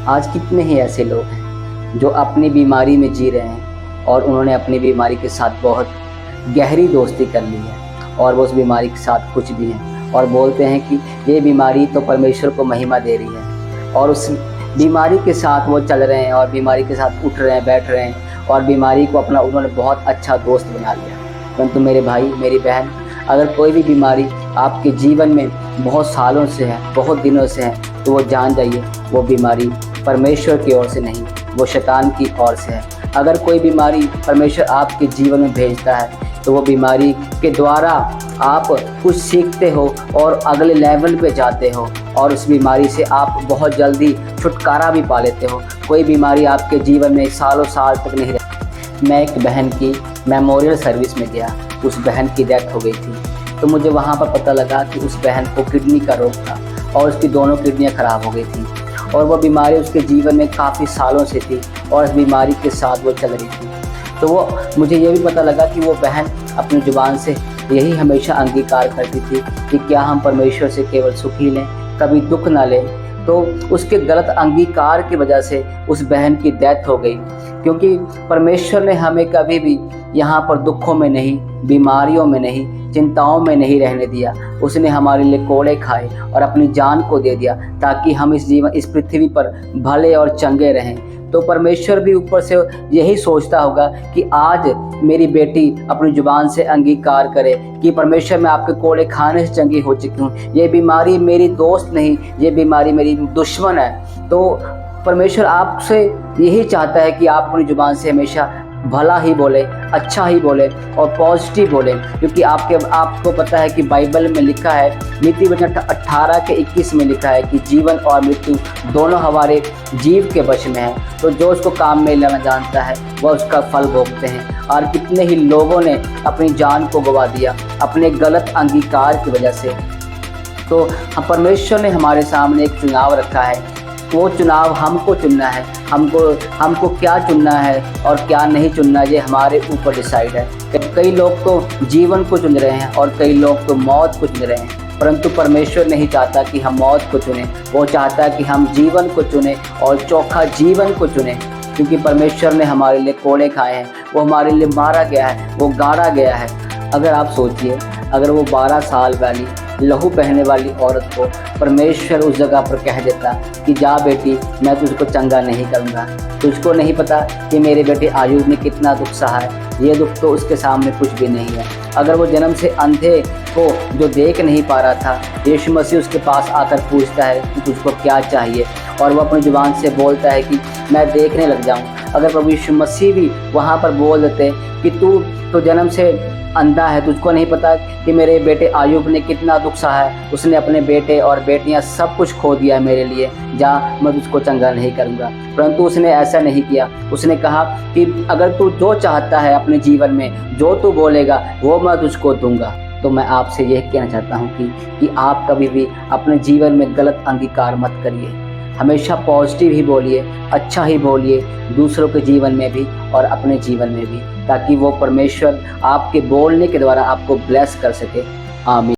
आज कितने ही ऐसे लोग हैं जो अपनी बीमारी में जी रहे हैं और उन्होंने अपनी बीमारी के साथ बहुत गहरी दोस्ती कर ली है और वो उस बीमारी के साथ कुछ भी हैं और बोलते हैं कि ये बीमारी तो परमेश्वर को महिमा दे रही है और उस बीमारी के साथ वो चल रहे हैं और बीमारी के साथ उठ रहे हैं, बैठ रहे हैं और बीमारी को अपना उन्होंने बहुत अच्छा दोस्त बना लिया। परंतु मेरे भाई, मेरी बहन, अगर कोई भी बीमारी आपके जीवन में बहुत सालों से है, बहुत दिनों से है, तो वो जान जाइए वो बीमारी परमेश्वर की ओर से नहीं, वो शैतान की ओर से है। अगर कोई बीमारी परमेश्वर आपके जीवन में भेजता है तो वो बीमारी के द्वारा आप कुछ सीखते हो और अगले लेवल पे जाते हो और उस बीमारी से आप बहुत जल्दी छुटकारा भी पा लेते हो। कोई बीमारी आपके जीवन में सालों साल तक नहीं रहती। मैं एक बहन की मेमोरियल सर्विस में गया, उस बहन की डेथ हो गई थी, तो मुझे वहाँ पर पता लगा कि उस बहन को किडनी का रोग था और उसकी दोनों किडनियाँ ख़राब हो गई थी और वो बीमारी उसके जीवन में काफ़ी सालों से थी और इस बीमारी के साथ वो चल रही थी। तो वो मुझे ये भी पता लगा कि वो बहन अपनी ज़ुबान से यही हमेशा अंगीकार करती थी कि क्या हम परमेश्वर से केवल सुख ही लें, कभी दुख ना लें। तो उसके गलत अंगीकार की वजह से उस बहन की डेथ हो गई, क्योंकि परमेश्वर ने हमें कभी भी यहाँ पर दुखों में नहीं, बीमारियों में नहीं, चिंताओं में नहीं रहने दिया। उसने हमारे लिए कोड़े खाए और अपनी जान को दे दिया ताकि हम इस पृथ्वी पर भले और चंगे रहें। तो परमेश्वर भी ऊपर से यही सोचता होगा कि आज मेरी बेटी अपनी जुबान से अंगीकार करे कि परमेश्वर, मैं आपके कोड़े खाने से चंगी हो चुकी हूँ, ये बीमारी मेरी दोस्त नहीं, ये बीमारी मेरी दुश्मन है। तो परमेश्वर आपसे यही चाहता है कि आप अपनी जुबान से हमेशा भला ही बोले, अच्छा ही बोले और पॉजिटिव बोले, क्योंकि आपको पता है कि बाइबल में लिखा है, नीति वचन 18:21 में लिखा है कि जीवन और मृत्यु दोनों हमारे जीव के वश में है। तो जो उसको काम में लेना जानता है वह उसका फल भोगते हैं। और कितने ही लोगों ने अपनी जान को गंवा दिया अपने गलत अंगीकार की वजह से। तो परमेश्वर ने हमारे सामने एक चुनाव रखा है, वो चुनाव हमको चुनना है। हमको क्या चुनना है और क्या नहीं चुनना, ये हमारे ऊपर डिसाइड है। कई लोग तो जीवन को चुन रहे हैं और कई लोग तो मौत को चुन रहे हैं, परंतु परमेश्वर नहीं चाहता कि हम मौत को चुनें, वो चाहता है कि हम जीवन को चुनें और चोखा जीवन को चुनें। क्योंकि परमेश्वर ने हमारे लिए कोड़े खाए हैं, वो हमारे लिए मारा गया है, वो गाड़ा गया है। अगर आप सोचिए, अगर वो 12 साल वाली लहू बहने वाली औरत को परमेश्वर उस जगह पर कह देता कि जा बेटी, मैं तुझको चंगा नहीं करूँगा, तुझको नहीं पता कि मेरे बेटे आयुब ने कितना दुख सहा है, ये दुख तो उसके सामने कुछ भी नहीं है। अगर वो जन्म से अंधे को जो देख नहीं पा रहा था, यीशु मसीह उसके पास आकर पूछता है कि तुझको क्या चाहिए, और वो अपनी जुबान से बोलता है कि मैं देखने लग जाऊँ। अगर प्रभु यीशु मसीह भी वहाँ पर बोल देते कि तू तो जन्म से अंधा है, तुझको नहीं पता कि मेरे बेटे आयुब ने कितना दुख सहा है, उसने अपने बेटे और बेटियां सब कुछ खो दिया है मेरे लिए, जा मैं तुझको चंगा नहीं करूँगा। परंतु उसने ऐसा नहीं किया। उसने कहा कि अगर तू जो चाहता है अपने जीवन में, जो तू बोलेगा वो मैं तुझको दूंगा। तो मैं आपसे यह कहना चाहता हूँ कि आप कभी भी अपने जीवन में गलत अंगीकार मत करिए, हमेशा पॉजिटिव ही बोलिए, अच्छा ही बोलिए, दूसरों के जीवन में भी और अपने जीवन में भी, ताकि वो परमेश्वर आपके बोलने के द्वारा आपको ब्लेस कर सके। आमीन।